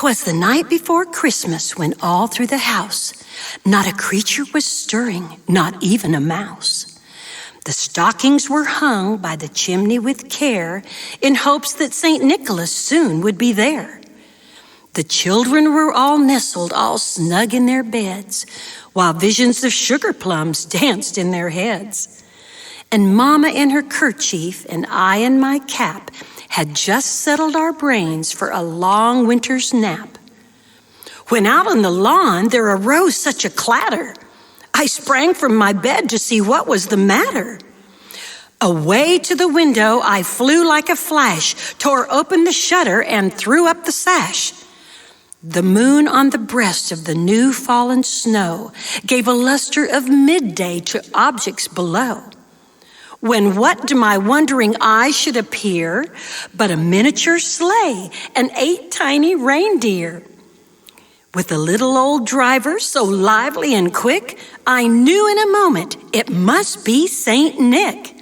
'Twas the night before Christmas when all through the house not a creature was stirring, not even a mouse. The stockings were hung by the chimney with care in hopes that St. Nicholas soon would be there. The children were all nestled, all snug in their beds, while visions of sugar plums danced in their heads. And Mama in her kerchief and I in my cap had just settled our brains for a long winter's nap. When out on the lawn there arose such a clatter, I sprang from my bed to see what was the matter. Away to the window I flew like a flash, tore open the shutter and threw up the sash. The moon on the breast of the new fallen snow gave a luster of midday to objects below. When what to my wondering eyes should appear but a miniature sleigh and 8 tiny reindeer. With a little old driver so lively and quick, I knew in a moment it must be Saint Nick.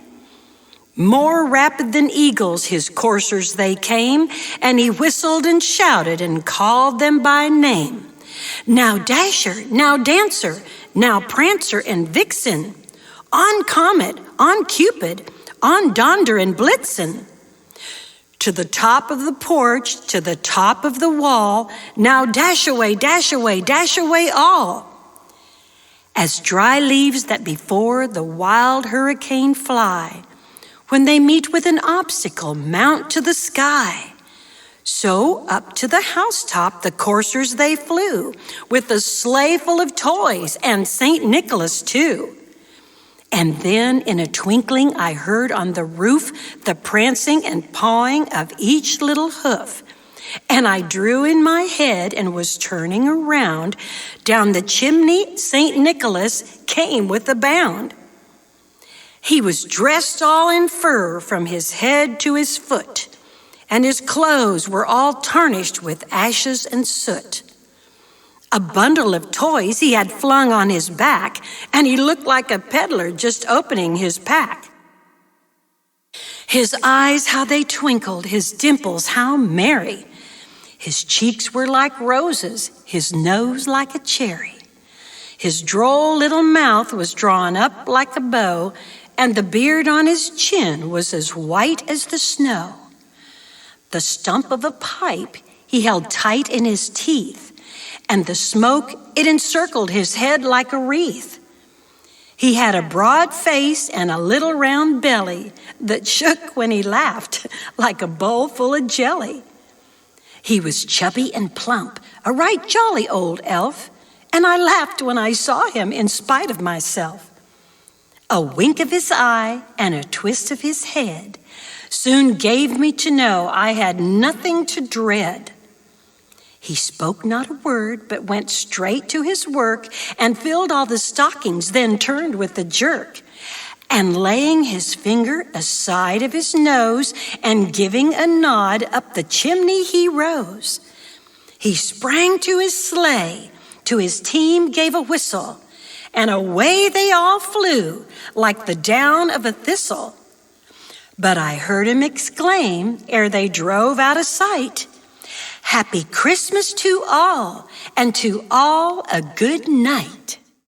More rapid than eagles his coursers they came, and he whistled and shouted and called them by name. Now Dasher, now Dancer, now Prancer and Vixen, on Comet, on Cupid, on Donder and Blitzen. To the top of the porch, to the top of the wall, now dash away, dash away, dash away all. As dry leaves that before the wild hurricane fly, when they meet with an obstacle, mount to the sky. So up to the housetop the coursers they flew, with a sleigh full of toys and St. Nicholas too. And then in a twinkling I heard on the roof the prancing and pawing of each little hoof. And I drew in my head and was turning around. Down the chimney St. Nicholas came with a bound. He was dressed all in fur from his head to his foot, and his clothes were all tarnished with ashes and soot. A bundle of toys he had flung on his back, and he looked like a peddler just opening his pack. His eyes, how they twinkled, his dimples, how merry. His cheeks were like roses, his nose like a cherry. His droll little mouth was drawn up like a bow, and the beard on his chin was as white as the snow. The stump of a pipe he held tight in his teeth, and the smoke, it encircled his head like a wreath. He had a broad face and a little round belly that shook when he laughed like a bowl full of jelly. He was chubby and plump, a right jolly old elf, and I laughed when I saw him in spite of myself. A wink of his eye and a twist of his head soon gave me to know I had nothing to dread. He spoke not a word, but went straight to his work and filled all the stockings, then turned with a jerk. And laying his finger aside of his nose and giving a nod, up the chimney he rose. He sprang to his sleigh, to his team gave a whistle, and away they all flew like the down of a thistle. But I heard him exclaim, ere they drove out of sight, "Happy Christmas to all, and to all a good night."